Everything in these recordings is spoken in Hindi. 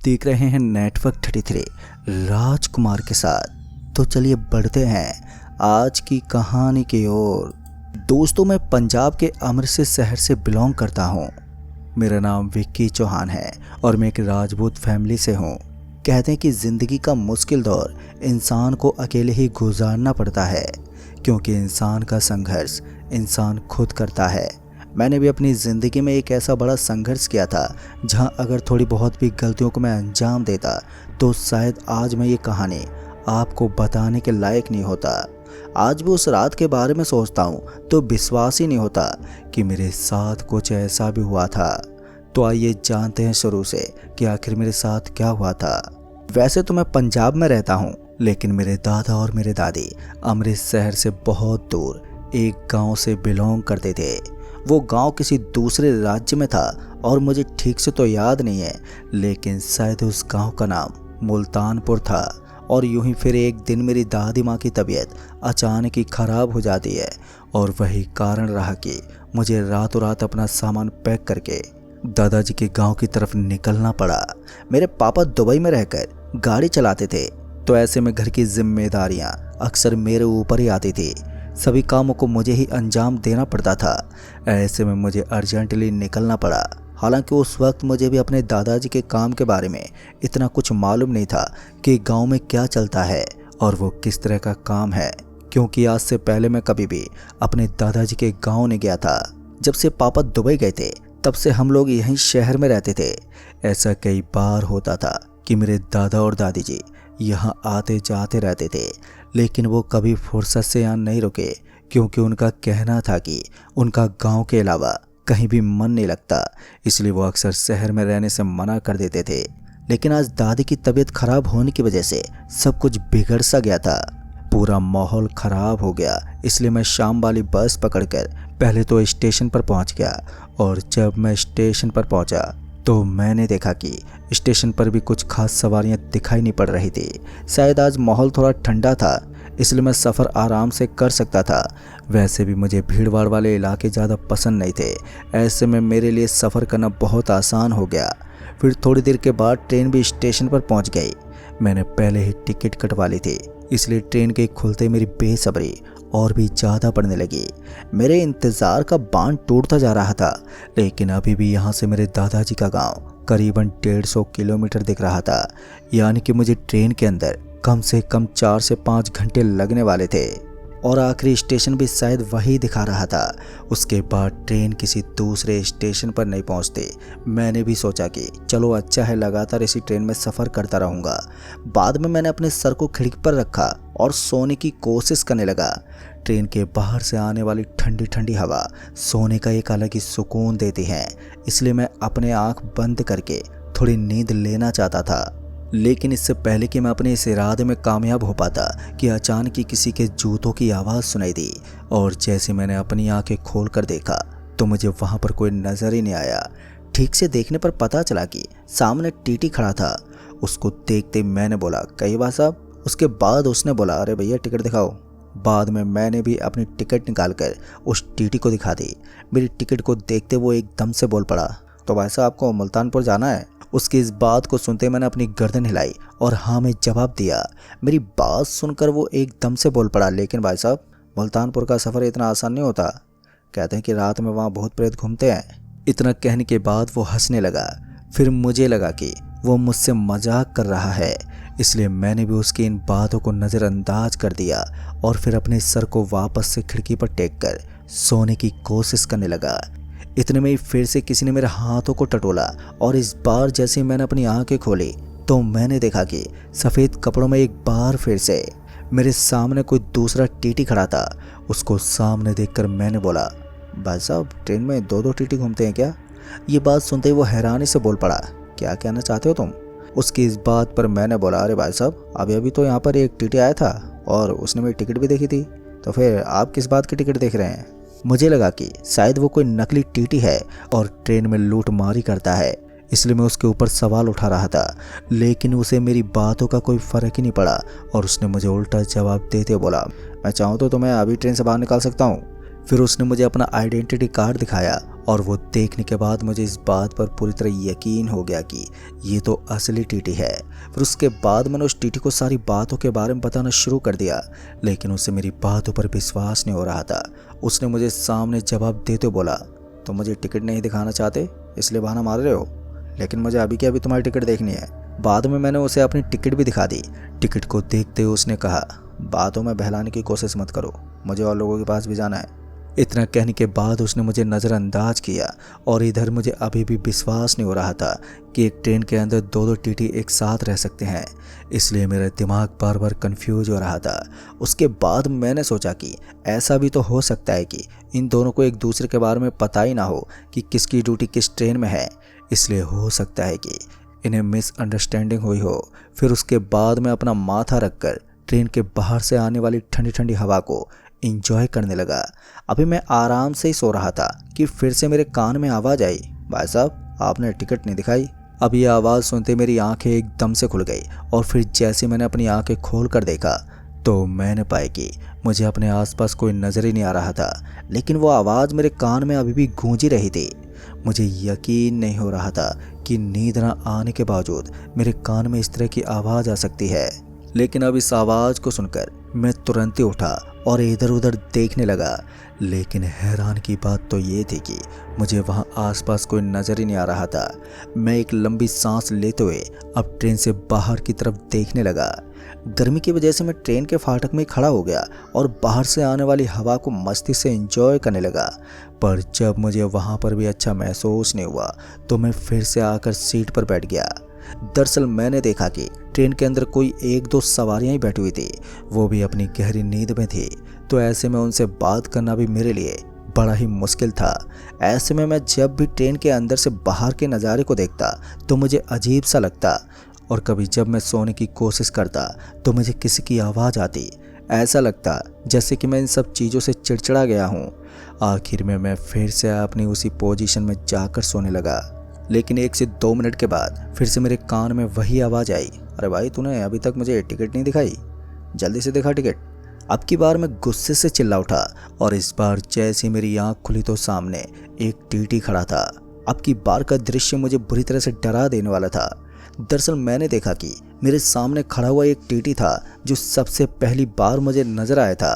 देख रहे हैं नेटवर्क 33 राजकुमार के साथ। तो चलिए बढ़ते हैं आज की कहानी की ओर। दोस्तों, मैं पंजाब के अमृतसर शहर से बिलोंग करता हूँ। मेरा नाम विक्की चौहान है और मैं एक राजपूत फैमिली से हूँ। कहते हैं कि ज़िंदगी का मुश्किल दौर इंसान को अकेले ही गुजारना पड़ता है, क्योंकि इंसान का संघर्ष इंसान खुद करता है। मैंने भी अपनी ज़िंदगी में एक ऐसा बड़ा संघर्ष किया था जहां अगर थोड़ी बहुत भी गलतियों को मैं अंजाम देता तो शायद आज मैं ये कहानी आपको बताने के लायक नहीं होता। आज भी उस रात के बारे में सोचता हूँ तो विश्वास ही नहीं होता कि मेरे साथ कुछ ऐसा भी हुआ था। तो आइए जानते हैं शुरू से कि आखिर मेरे साथ क्या हुआ था। वैसे तो मैं पंजाब में रहता हूँ, लेकिन मेरे दादा और मेरे दादी अमृतसर शहर से बहुत दूर एक गांव से बिलोंग करते थे। वो गांव किसी दूसरे राज्य में था और मुझे ठीक से तो याद नहीं है, लेकिन शायद उस गांव का नाम मुल्तानपुर था। और यूं ही फिर एक दिन मेरी दादी माँ की तबीयत अचानक ही ख़राब हो जाती है और वही कारण रहा कि मुझे रातों रात अपना सामान पैक करके दादाजी के गांव की तरफ निकलना पड़ा। मेरे पापा दुबई में रहकर गाड़ी चलाते थे, तो ऐसे में घर की जिम्मेदारियां अक्सर मेरे ऊपर ही आती थी। सभी कामों को मुझे ही अंजाम देना पड़ता था। ऐसे में मुझे अर्जेंटली निकलना पड़ा। हालांकि उस वक्त मुझे भी अपने दादाजी के काम के बारे में इतना कुछ मालूम नहीं था कि गांव में क्या चलता है और वो किस तरह का काम है, क्योंकि आज से पहले मैं कभी भी अपने दादाजी के गांव नहीं गया था। जब से पापा दुबई गए थे तब से हम लोग यहीं शहर में रहते थे। ऐसा कई बार होता था कि मेरे दादा और दादी जी यहाँ आते जाते रहते थे, लेकिन वो कभी फुर्सत से यहाँ नहीं रुके, क्योंकि उनका कहना था कि उनका गांव के अलावा कहीं भी मन नहीं लगता, इसलिए वो अक्सर शहर में रहने से मना कर देते थे। लेकिन आज दादी की तबीयत खराब होने की वजह से सब कुछ बिगड़ सा गया था। पूरा माहौल खराब हो गया, इसलिए मैं शाम वाली बस पकड़कर पहले तो स्टेशन पर पहुंच गया। और जब मैं स्टेशन पर पहुंचा तो मैंने देखा कि स्टेशन पर भी कुछ खास सवारियां दिखाई नहीं पड़ रही थी। शायद आज माहौल थोड़ा ठंडा था, इसलिए मैं सफ़र आराम से कर सकता था। वैसे भी मुझे भीड़भाड़ वाले इलाके ज़्यादा पसंद नहीं थे। ऐसे में मेरे लिए सफ़र करना बहुत आसान हो गया। फिर थोड़ी देर के बाद ट्रेन भी स्टेशन पर पहुंच गई। मैंने पहले ही टिकट कटवा ली थी, इसलिए ट्रेन के खुलते मेरी बेसब्री और भी ज़्यादा बढ़ने लगी। मेरे इंतज़ार का बांध टूटता जा रहा था, लेकिन अभी भी यहाँ से मेरे दादाजी का गांव करीबन 150 किलोमीटर दिख रहा था। यानी कि मुझे ट्रेन के अंदर कम से कम 4 से 5 घंटे लगने वाले थे और आखिरी स्टेशन भी शायद वही दिखा रहा था। उसके बाद ट्रेन किसी दूसरे स्टेशन पर नहीं पहुंचते। मैंने भी सोचा कि चलो अच्छा है, लगातार इसी ट्रेन में सफ़र करता रहूँगा। बाद में मैंने अपने सर को खिड़की पर रखा और सोने की कोशिश करने लगा। ट्रेन के बाहर से आने वाली ठंडी ठंडी हवा सोने का एक अलग ही सुकून देती है, इसलिए मैं अपने आँख बंद करके थोड़ी नींद लेना चाहता था। लेकिन इससे पहले कि मैं अपने इस इरादे में कामयाब हो पाता कि अचानक ही किसी के जूतों की आवाज़ सुनाई दी। और जैसे मैंने अपनी आंखें खोलकर देखा तो मुझे वहां पर कोई नज़र ही नहीं आया। ठीक से देखने पर पता चला कि सामने टीटी खड़ा था। उसको देखते मैंने बोला, कई बार साहब। उसके बाद उसने बोला, अरे भैया टिकट दिखाओ। बाद में मैंने भी अपनी टिकट निकालकर उस टीटी को दिखा दी। मेरी टिकट को देखते वो एकदम से बोल पड़ा, तो भाई साहब आपको मुल्तानपुर जाना है? उसकी इस बात को सुनते मैंने अपनी गर्दन हिलाई और हाँ में जवाब दिया। मेरी बात सुनकर वो एकदम से बोल पड़ा, लेकिन भाई साहब मुल्तानपुर का सफ़र इतना आसान नहीं होता। कहते हैं कि रात में वहाँ बहुत प्रेत घूमते हैं। इतना कहने के बाद वो हंसने लगा। फिर मुझे लगा कि वो मुझसे मजाक कर रहा है, इसलिए मैंने भी उसकी इन बातों को नज़रअंदाज कर दिया और फिर अपने सर को वापस से खिड़की पर टेक कर सोने की कोशिश करने लगा। इतने में ही फिर से किसी ने मेरे हाथों को टटोला और इस बार जैसे ही मैंने अपनी आंखें खोली तो मैंने देखा कि सफ़ेद कपड़ों में एक बार फिर से मेरे सामने कोई दूसरा टीटी खड़ा था। उसको सामने देखकर मैंने बोला, भाई साहब ट्रेन में 2-2 टीटी घूमते हैं क्या? ये बात सुनते ही वो हैरानी से बोल पड़ा, क्या कहना चाहते हो तुम? उसकी इस बात पर मैंने बोला, अरे भाई साहब अभी अभी तो यहाँ पर एक टीटी आया था और उसने मेरी टिकट भी देखी थी, तो फिर आप किस बात की टिकट देख रहे हैं? मुझे लगा कि शायद वो कोई नकली टीटी है और ट्रेन में लूटमारी करता है, इसलिए मैं उसके ऊपर सवाल उठा रहा था। लेकिन उसे मेरी बातों का कोई फ़र्क ही नहीं पड़ा और उसने मुझे उल्टा जवाब देते बोला, मैं चाहूँ तो मैं अभी ट्रेन से बाहर निकाल सकता हूँ। फिर उसने मुझे अपना आइडेंटिटी कार्ड दिखाया और वो देखने के बाद मुझे इस बात पर पूरी तरह यकीन हो गया कि ये तो असली टीटी है। फिर उसके बाद मैंने उस टीटी को सारी बातों के बारे में बताना शुरू कर दिया, लेकिन उसे मेरी बातों पर विश्वास नहीं हो रहा था। उसने मुझे सामने जवाब देते बोला, तो मुझे टिकट नहीं दिखाना चाहते इसलिए बहाना मार रहे हो, लेकिन मुझे अभी के अभी तुम्हारी टिकट देखनी है। बाद में मैंने उसे अपनी टिकट भी दिखा दी। टिकट को देखते हुए उसने कहा, बातों में बहलाने की कोशिश मत करो, मुझे और लोगों के पास भी जाना है। इतना कहने के बाद उसने मुझे नज़रअंदाज किया और इधर मुझे अभी भी विश्वास नहीं हो रहा था कि एक ट्रेन के अंदर दो दो टीटी एक साथ रह सकते हैं, इसलिए मेरा दिमाग बार बार कंफ्यूज हो रहा था। उसके बाद मैंने सोचा कि ऐसा भी तो हो सकता है कि इन दोनों को एक दूसरे के बारे में पता ही ना हो कि किसकी ड्यूटी किस ट्रेन में है, इसलिए हो सकता है कि इन्हें मिसअंडरस्टैंडिंग हुई हो। फिर उसके बाद मैं अपना माथा रखकर ट्रेन के बाहर से आने वाली ठंडी ठंडी हवा को इंजॉय करने लगा। अभी मैं आराम से ही सो रहा था कि फिर से मेरे कान में आवाज़ आई, भाई साहब आपने टिकट नहीं दिखाई। अब ये आवाज़ सुनते मेरी आंखें एकदम से खुल गई और फिर जैसे मैंने अपनी आंखें खोल कर देखा तो मैंने पाया कि मुझे अपने आसपास कोई नज़र ही नहीं आ रहा था, लेकिन वो आवाज़ मेरे कान में अभी भी गूंजी रही थी। मुझे यकीन नहीं हो रहा था कि नींद न आने के बावजूद मेरे कान में इस तरह की आवाज़ आ सकती है। लेकिन अब इस आवाज़ को सुनकर मैं तुरंत ही उठा और इधर उधर देखने लगा, लेकिन हैरान की बात तो ये थी कि मुझे वहाँ आसपास कोई नज़र ही नहीं आ रहा था। मैं एक लंबी सांस लेते हुए अब ट्रेन से बाहर की तरफ देखने लगा। गर्मी की वजह से मैं ट्रेन के फाटक में खड़ा हो गया और बाहर से आने वाली हवा को मस्ती से एंजॉय करने लगा। पर जब मुझे वहाँ पर भी अच्छा महसूस नहीं हुआ तो मैं फिर से आकर सीट पर बैठ गया। दरअसल मैंने देखा कि ट्रेन के अंदर कोई एक दो सवारियां ही बैठी हुई थी, वो भी अपनी गहरी नींद में थी, तो ऐसे में उनसे बात करना भी मेरे लिए बड़ा ही मुश्किल था। ऐसे में मैं जब भी ट्रेन के अंदर से बाहर के नज़ारे को देखता तो मुझे अजीब सा लगता, और कभी जब मैं सोने की कोशिश करता तो मुझे किसी की आवाज़ आती। ऐसा लगता जैसे कि मैं इन सब चीज़ों से चिड़चिड़ा गया हूँ। आखिर में मैं फिर से अपनी उसी पोजीशन में जाकर सोने लगा। लेकिन 1 से 2 मिनट के बाद फिर से मेरे कान में वही आवाज़ आई, अरे भाई तूने अभी तक मुझे टिकट नहीं दिखाई, जल्दी से दिखा टिकट। अब की बार मैं गुस्से से चिल्ला उठा और इस बार जैसे मेरी आंख खुली तो सामने एक टीटी खड़ा था। अब की बार का दृश्य मुझे बुरी तरह से डरा देने वाला था। दरअसल मैंने देखा कि मेरे सामने खड़ा हुआ एक टीटी था जो सबसे पहली बार मुझे नजर आया था।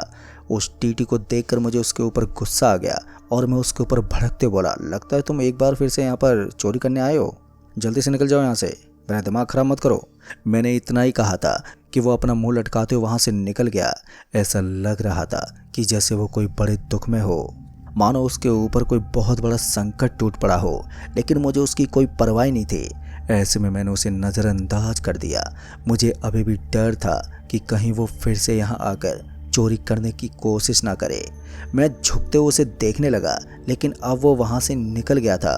उस टीटी को देखकर मुझे उसके ऊपर गुस्सा आ गया और मैं उसके ऊपर भड़कते बोला, लगता है तुम एक बार फिर से यहाँ पर चोरी करने आए हो, जल्दी से निकल जाओ यहाँ से, मेरा दिमाग खराब मत करो। मैंने इतना ही कहा था कि वो अपना मुंह लटकाते हुए वहाँ से निकल गया। ऐसा लग रहा था कि जैसे वो कोई बड़े दुख में हो, मानो उसके ऊपर कोई बहुत बड़ा संकट टूट पड़ा हो, लेकिन मुझे उसकी कोई परवाह नहीं थी। ऐसे में मैंने उसे नज़रअंदाज कर दिया। मुझे अभी भी डर था कि कहीं वो फिर से यहाँ आकर चोरी करने की कोशिश ना करे। मैं झुकते हुए उसे देखने लगा, लेकिन अब वो वहाँ से निकल गया था।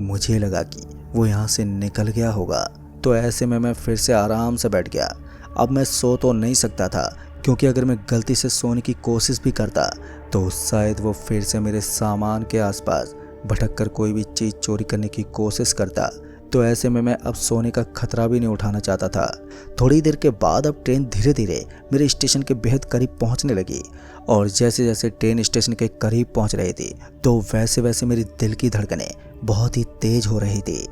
मुझे लगा कि वो यहाँ से निकल गया होगा, तो ऐसे में मैं फिर से आराम से बैठ गया। अब मैं सो तो नहीं सकता था, क्योंकि अगर मैं गलती से सोने की कोशिश भी करता तो शायद वो फिर से मेरे सामान के आसपास भटक कर कोई भी चीज़ चोरी करने की कोशिश करता। तो ऐसे में मैं अब सोने का खतरा भी नहीं उठाना चाहता था। थोड़ी देर के बाद अब ट्रेन धीरे धीरे मेरे स्टेशन के बेहद करीब पहुंचने लगी, और जैसे जैसे ट्रेन स्टेशन के करीब पहुंच रही थी तो वैसे वैसे मेरी दिल की धड़कनें बहुत ही तेज हो रही थी,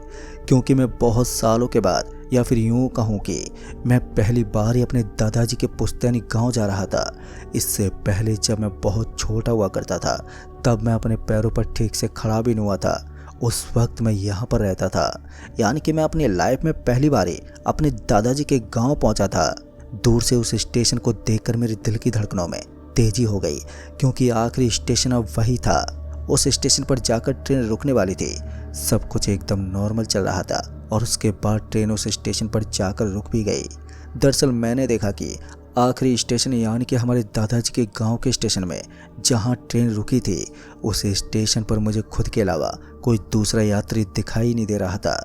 क्योंकि मैं बहुत सालों के बाद, या फिर यूँ कहूँ कि मैं पहली बार ही अपने दादाजी के पुश्तैनी गांव जा रहा था। इससे पहले जब मैं बहुत छोटा हुआ करता था तब मैं अपने पैरों पर ठीक से खड़ा भी नहीं हुआ था। उस वक्त मैं यहाँ पर रहता था, यानी कि मैं अपनी लाइफ में पहली बार ही अपने दादाजी के गांव पहुँचा था। दूर से उस स्टेशन को देखकर मेरे दिल की धड़कनों में तेजी हो गई, क्योंकि आखिरी स्टेशन अब वही था। उस स्टेशन पर जाकर ट्रेन रुकने वाली थी। सब कुछ एकदम नॉर्मल चल रहा था और उसके बाद ट्रेन उस स्टेशन पर जाकर रुक भी गई। दरअसल मैंने देखा कि आखिरी स्टेशन, यानी कि हमारे दादाजी के गांव के स्टेशन में जहां ट्रेन रुकी थी, उस स्टेशन पर मुझे खुद के अलावा कोई दूसरा यात्री दिखाई नहीं दे रहा था।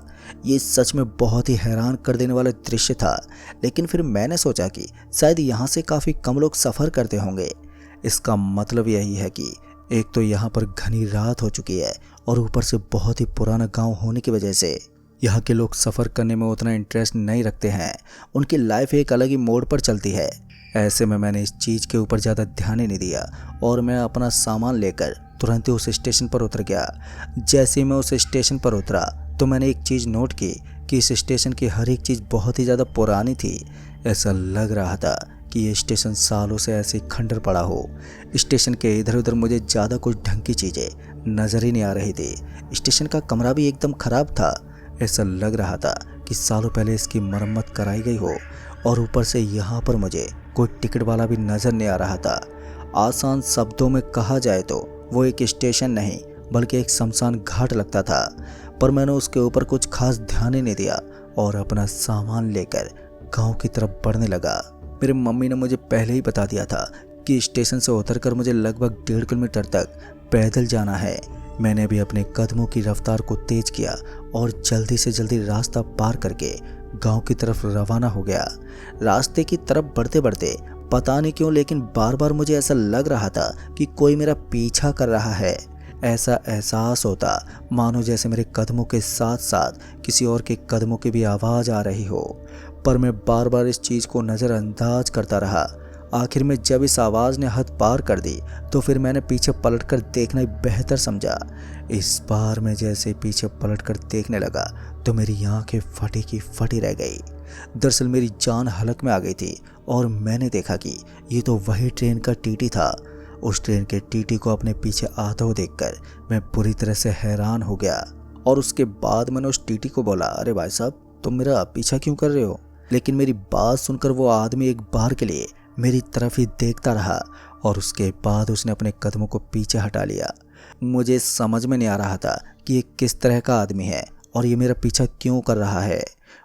ये सच में बहुत ही हैरान कर देने वाला दृश्य था। लेकिन फिर मैंने सोचा कि शायद यहाँ से काफ़ी कम लोग सफ़र करते होंगे। इसका मतलब यही है कि एक तो यहाँ पर घनी रात हो चुकी है, और ऊपर से बहुत ही पुराना गांव होने की वजह से यहाँ के लोग सफ़र करने में उतना इंटरेस्ट नहीं रखते हैं। उनकी लाइफ एक अलग ही मोड़ पर चलती है। ऐसे में मैंने इस चीज़ के ऊपर ज़्यादा ध्यान ही नहीं दिया और मैं अपना सामान लेकर तुरंत ही उस स्टेशन पर उतर गया। जैसे ही मैं उस स्टेशन पर उतरा तो मैंने एक चीज़ नोट की कि इस स्टेशन की हर एक चीज़ बहुत ही ज़्यादा पुरानी थी। ऐसा लग रहा था कि ये स्टेशन सालों से ऐसे ही खंडर पड़ा हो। स्टेशन के इधर उधर मुझे ज़्यादा कुछ ढंग की चीज़ें नज़र ही नहीं आ रही थी। स्टेशन का कमरा भी एकदम ख़राब था। ऐसा लग रहा था कि सालों पहले इसकी मरम्मत कराई गई हो और ऊपर से यहाँ पर मुझे कोई टिकट वाला भी नज़र नहीं आ रहा था। आसान शब्दों में कहा जाए तो वो एक स्टेशन नहीं बल्कि एक शमशान घाट लगता था, पर मैंने उसके ऊपर कुछ खास ध्यान ही नहीं दिया और अपना सामान लेकर गांव की तरफ बढ़ने लगा। मेरी मम्मी ने मुझे पहले ही बता दिया था कि स्टेशन से उतरकर मुझे लगभग 1.5 किलोमीटर तक पैदल जाना है। मैंने भी अपने कदमों की रफ्तार को तेज किया और जल्दी से जल्दी रास्ता पार करके गांव की तरफ रवाना हो गया। रास्ते की तरफ बढ़ते बढ़ते पता नहीं क्यों लेकिन बार बार मुझे ऐसा लग रहा था कि कोई मेरा पीछा कर रहा है। ऐसा एहसास होता मानो जैसे मेरे कदमों के साथ साथ किसी और के कदमों की भी आवाज़ आ रही हो, पर मैं बार बार इस चीज़ को नज़रअंदाज करता रहा। आखिर में जब इस आवाज़ ने हद पार कर दी तो फिर मैंने पीछे पलटकर देखना ही बेहतर समझा। इस बार मैं जैसे पीछे पलटकर देखने लगा तो मेरी आंखें फटी की फटी रह गई। दरअसल मेरी जान हलक में आ गई थी और मैंने देखा कि ये तो वही ट्रेन का टीटी था। उस ट्रेन के टीटी को अपने पीछे आता हुआ देखकर मैं पूरी तरह से हैरान हो गया और उसके बाद मैंने उस टीटी को बोला, अरे भाई साहब तुम मेरा पीछा क्यों कर रहे हो? लेकिन मेरी बात सुनकर वो आदमी एक बार के लिए मेरी तरफ ही देखता रहा और उसके बाद उसने अपने कदमों को पीछे हटा लिया। मुझे समझ में नहीं आ रहा था कि ये किस तरह का आदमी है और ये मेरा पीछा क्यों कर रहा है।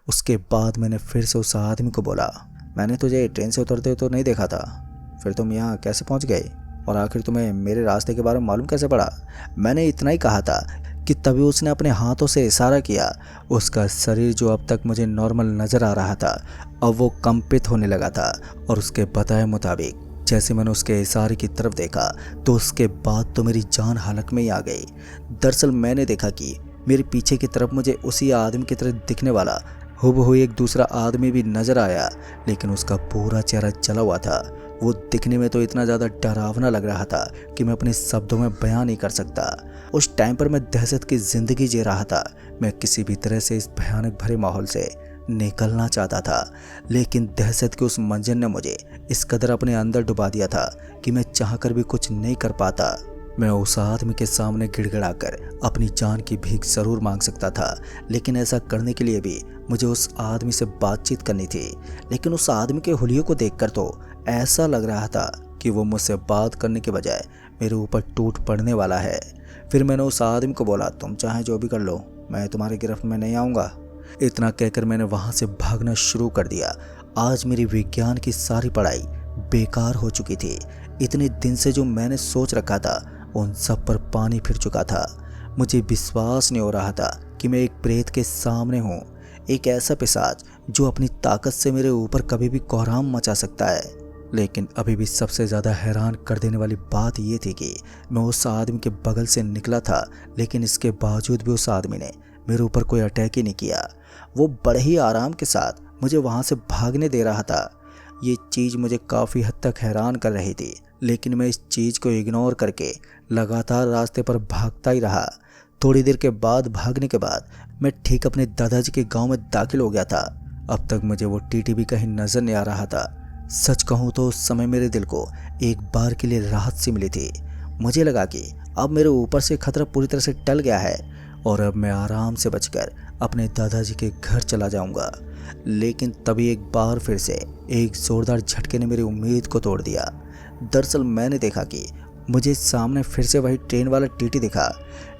उसके बाद मैंने फिर से उस आदमी को बोला, मैंने तुझे ट्रेन से उतरते हुए तो नहीं देखा था, फिर तुम यहाँ कैसे पहुँच गए और आखिर तुम्हें मेरे रास्ते के बारे में मालूम कैसे पड़ा? मैंने इतना ही कहा था कि तभी उसने अपने हाथों से इशारा किया। उसका शरीर जो अब तक मुझे नॉर्मल नज़र आ रहा था अब वो कंपित होने लगा था और उसके बताए मुताबिक जैसे मैंने उसके इशारे की तरफ देखा तो उसके बाद तो मेरी जान हलक में ही आ गई। दरअसल मैंने देखा कि मेरे पीछे की तरफ मुझे उसी आदमी की तरह दिखने वाला हूबहू एक दूसरा आदमी भी नज़र आया, लेकिन उसका पूरा चेहरा जला हुआ था। वो दिखने में तो इतना ज़्यादा डरावना लग रहा था कि मैं अपने शब्दों में बयान नहीं कर सकता। उस टाइम पर मैं दहशत की ज़िंदगी जी रहा था। मैं किसी भी तरह से इस भयानक भरे माहौल से निकलना चाहता था, लेकिन दहशत के उस मंजर ने मुझे इस कदर अपने अंदर डुबा दिया था कि मैं चाहकर भी कुछ नहीं कर पाता। मैं उस आदमी के सामने गिड़गिड़ाकर अपनी जान की भीख ज़रूर मांग सकता था, लेकिन ऐसा करने के लिए भी मुझे उस आदमी से बातचीत करनी थी। लेकिन उस आदमी के हुलियों को देखकर तो ऐसा लग रहा था कि वो मुझसे बात करने के बजाय मेरे ऊपर टूट पड़ने वाला है। फिर मैंने उस आदमी को बोला, तुम चाहे जो भी कर लो, मैं तुम्हारी गिरफ्त में नहीं आऊँगा। इतना कहकर मैंने वहाँ से भागना शुरू कर दिया। आज मेरी विज्ञान की सारी पढ़ाई बेकार हो चुकी थी। इतने दिन से जो मैंने सोच रखा था उन सब पर पानी फिर चुका था। मुझे विश्वास नहीं हो रहा था कि मैं एक प्रेत के सामने हूँ, एक ऐसा पिशाच जो अपनी ताकत से मेरे ऊपर कभी भी कोहराम मचा सकता है। लेकिन अभी भी सबसे ज़्यादा हैरान कर देने वाली बात यह थी कि मैं उस आदमी के बगल से निकला था, लेकिन इसके बावजूद भी उस आदमी ने मेरे ऊपर कोई अटैक ही नहीं किया। वो बड़े ही आराम के साथ मुझे वहाँ से भागने दे रहा था। ये चीज़ मुझे काफ़ी हद तक हैरान कर रही थी, लेकिन मैं इस चीज़ को इग्नोर करके लगातार रास्ते पर भागता ही रहा। थोड़ी देर के बाद भागने के बाद मैं ठीक अपने दादाजी के गांव में दाखिल हो गया था। अब तक मुझे वो टीटी भी कहीं नज़र नहीं आ रहा था। सच कहूँ तो उस समय मेरे दिल को एक बार के लिए राहत सी मिली थी। मुझे लगा कि अब मेरे ऊपर से खतरा पूरी तरह से टल गया है और अब मैं आराम से बचकर अपने दादाजी के घर चला जाऊंगा। लेकिन तभी एक बार फिर से एक ज़ोरदार झटके ने मेरी उम्मीद को तोड़ दिया। दरअसल मैंने देखा कि मुझे सामने फिर से वही ट्रेन वाला टीटी दिखा।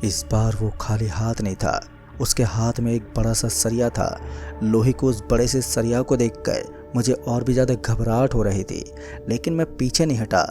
इस बार वो खाली हाथ नहीं था, उसके हाथ में एक बड़ा सा सरिया था। लोहे को उस बड़े से सरिया को देखकर मुझे और भी ज़्यादा घबराहट हो रही थी, लेकिन मैं पीछे नहीं हटा।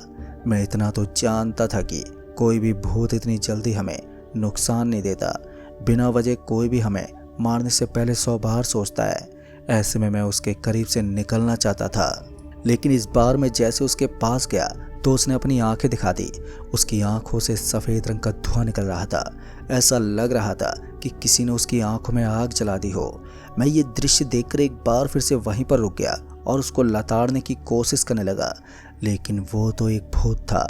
मैं इतना तो जानता था कि कोई भी भूत इतनी जल्दी हमें नुकसान नहीं देता। बिना वजह कोई भी हमें मारने से पहले 100 बार सोचता है। ऐसे में मैं उसके करीब से निकलना चाहता था, लेकिन इस बार मैं जैसे उसके पास गया तो उसने अपनी आंखें दिखा दी। उसकी आंखों से सफ़ेद रंग का धुआं निकल रहा था। ऐसा लग रहा था कि किसी ने उसकी आंखों में आग जला दी हो। मैं ये दृश्य देखकर एक बार फिर से वहीं पर रुक गया और उसको लताड़ने की कोशिश करने लगा, लेकिन वो तो एक भूत था।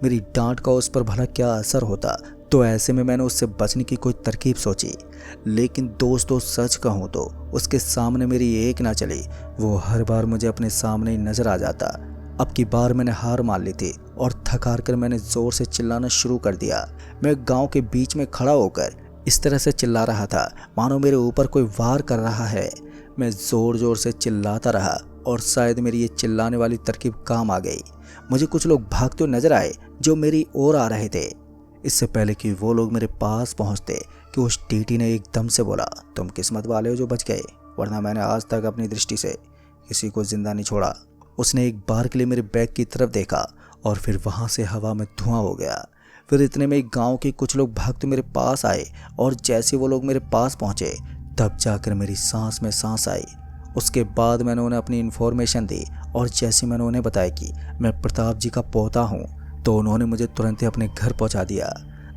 मेरी डांट का उस पर भला क्या असर होता। तो ऐसे में मैंने उससे बचने की कोई तरकीब सोची, लेकिन दोस्तों सच कहूँ तो उसके सामने मेरी एक ना चली। वो हर बार मुझे अपने सामने ही नजर आ जाता। अब की बार मैंने हार मान ली थी और थक हार कर मैंने जोर से चिल्लाना शुरू कर दिया। मैं गांव के बीच में खड़ा होकर इस तरह से चिल्ला रहा था मानो मेरे ऊपर कोई वार कर रहा है। मैं जोर जोर से चिल्लाता रहा और शायद मेरी ये चिल्लाने वाली तरकीब काम आ गई। मुझे कुछ लोग भागते हुए नजर आए जो मेरी ओर आ रहे थे। इससे पहले कि वो लोग मेरे पास पहुंचते कि उस टीटी ने एकदम से बोला, तुम किस्मत वाले हो जो बच गए, वरना मैंने आज तक अपनी दृष्टि से किसी को जिंदा नहीं छोड़ा। उसने एक बार के लिए मेरे बैग की तरफ देखा और फिर वहां से हवा में धुआं हो गया। फिर इतने में गांव के कुछ लोग भागते मेरे पास आए और जैसे वो लोग मेरे पास पहुंचे तब जाकर मेरी सांस में सांस आई। उसके बाद मैंने उन्हें अपनी इन्फॉर्मेशन दी और जैसे मैंने उन्हें बताया कि मैं प्रताप जी का पोता हूँ तो उन्होंने मुझे तुरंत ही अपने घर पहुँचा दिया।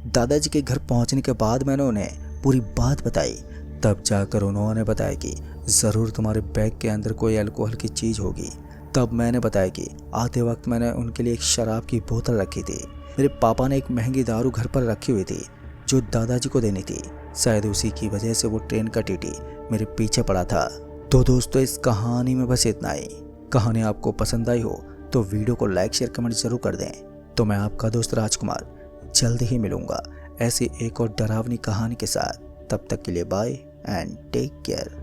दादाजी के घर पहुँचने के बाद मैंने उन्हें पूरी बात बताई। तब जाकर उन्होंने बताया कि ज़रूर तुम्हारे बैग के अंदर कोई अल्कोहल की चीज़ होगी। तब मैंने बताया कि आते वक्त मैंने उनके लिए एक शराब की बोतल रखी थी। मेरे पापा ने एक महंगी दारू घर पर रखी हुई थी जो दादाजी को देनी थी। शायद उसी की वजह से वो ट्रेन का टीटी मेरे पीछे पड़ा था। तो दोस्तों इस कहानी में बस इतना ही। कहानी आपको पसंद आई हो तो वीडियो को लाइक शेयर कमेंट जरूर कर दें। तो मैं आपका दोस्त राजकुमार जल्द ही मिलूंगा ऐसी एक और डरावनी कहानी के साथ। तब तक के लिए बाय एंड टेक केयर।